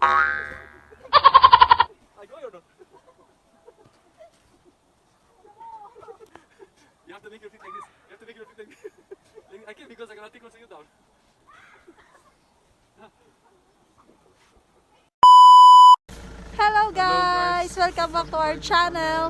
I go or not? You have to make your feet like this. You have to make your feet like this. I can't because I'm gonna take you down. Hello guys! Welcome back to our channel!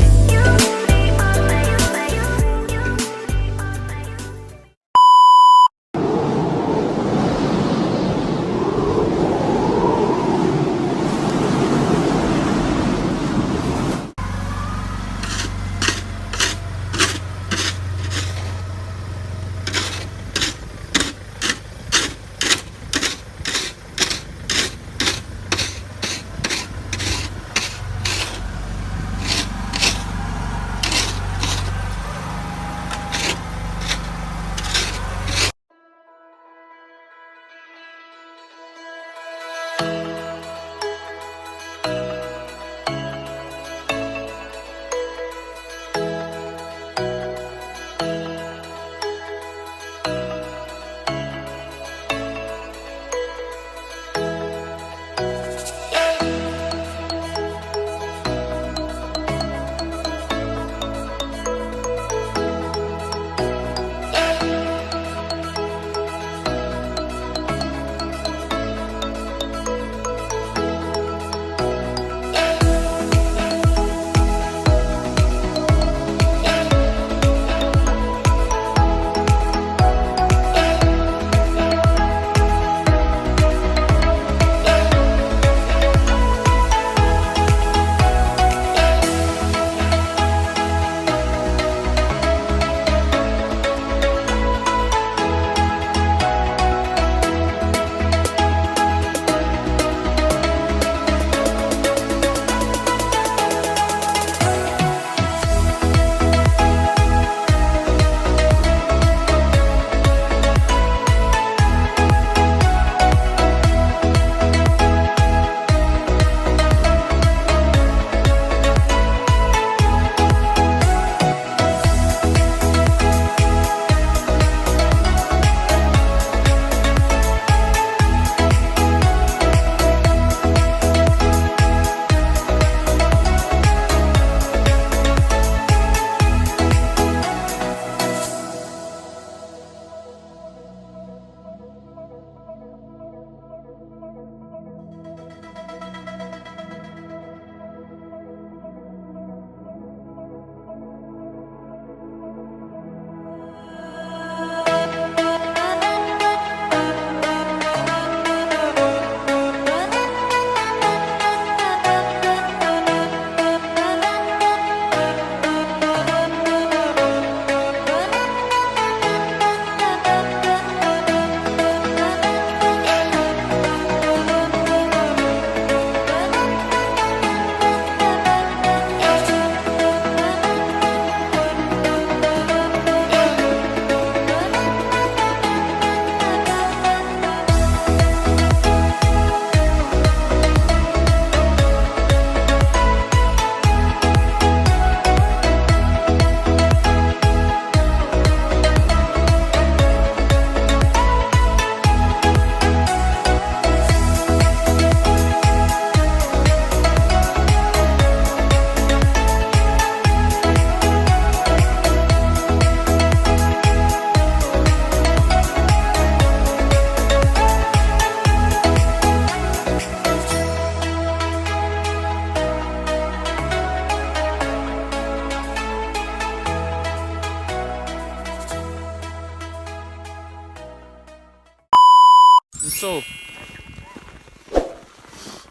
So,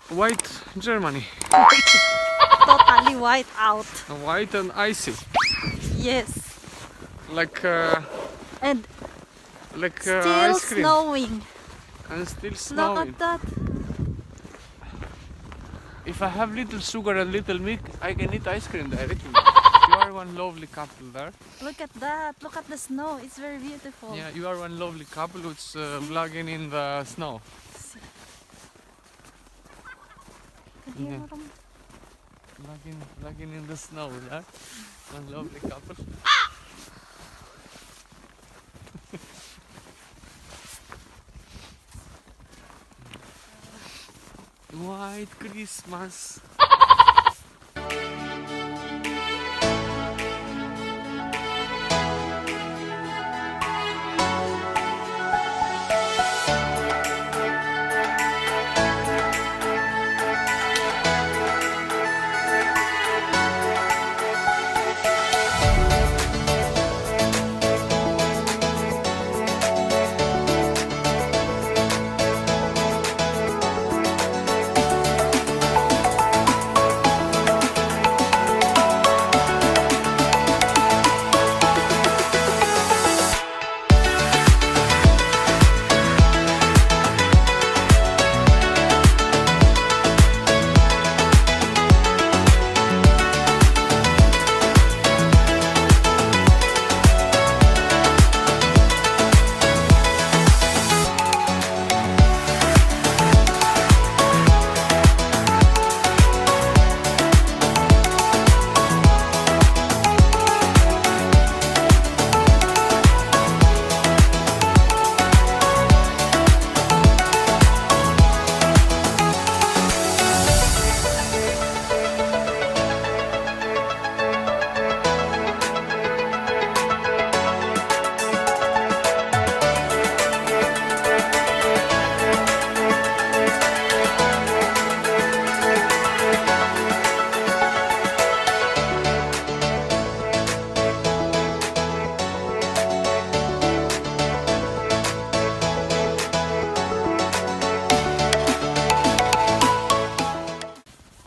white Germany. Totally white out. White and icy. Yes. Like And still ice cream. snowing. And still Look snowing. at that. If I have little sugar and little milk, I can eat ice cream directly. You are one lovely couple there. Look at that. Look at the snow. It's very beautiful. Yeah, you are one lovely couple who's vlogging in the snow. Yeah. Vlogging in the snow there. One lovely couple. White Christmas.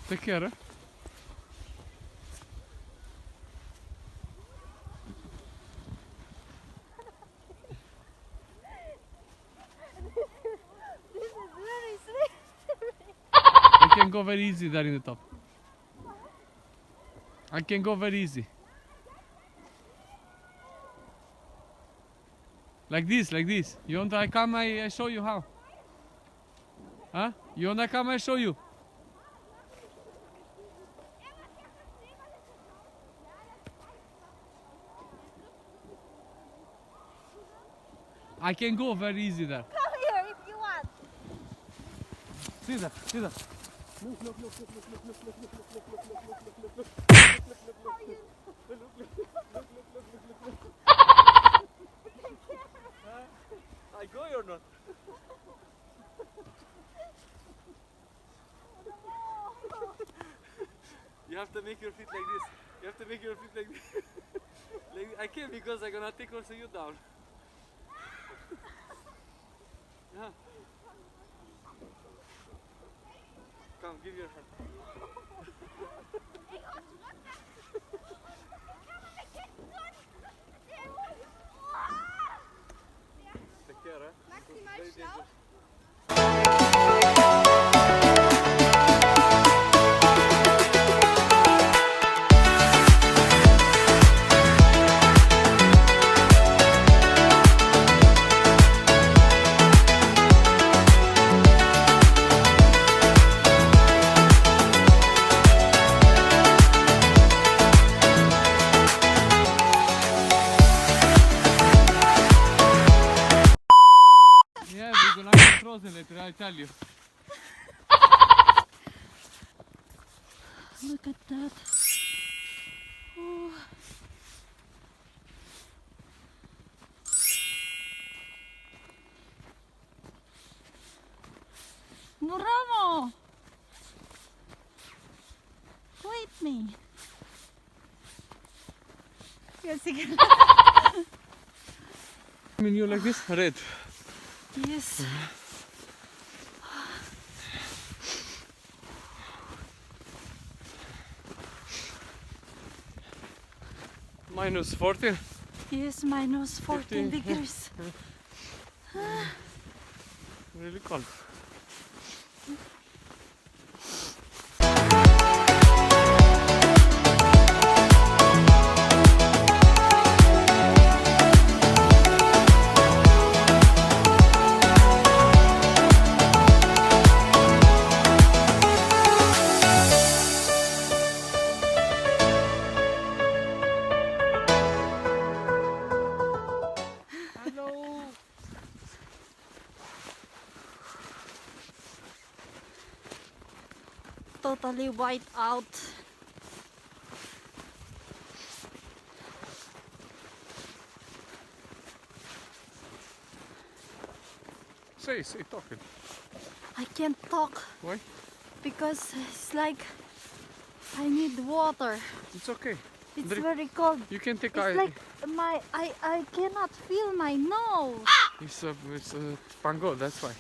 Take care. I can go very easy there in the top. I can go very easy. Like this, like this. You want I come, I show you how. Huh? You want I come, I show you. I can go very easy there. Come here if you want. See that, see that. I go or not? You have to make your feet like this. You have to make your feet like this. Like, I can't because I'm gonna take also you down. Yeah. Come, give your hand. Take care, eh? Maximal Very schlau. dangerous. Yeah, we're gonna get frozen later, I tell you. Look at that. Oh. Muramo! Wait me. Yes, sige. I mean, you like this? Red. Yes. Minus 14. Yes, minus 14 15. degrees. Really cold. totally white out. Say, talking. I can't talk Why? because it's like I need water. It's okay. It's Drink. very cold. You can take It's like I cannot feel my nose. It's a pango, that's why.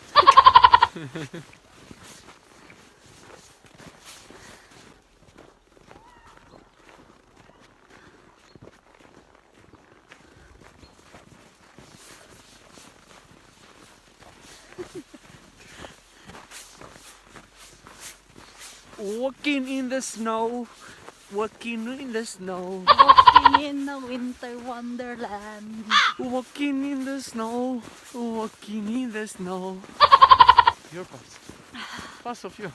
Walking in the snow, walking in the snow, Walking in a winter wonderland. walking in the snow, walking in the snow. Your pass. Pass of you.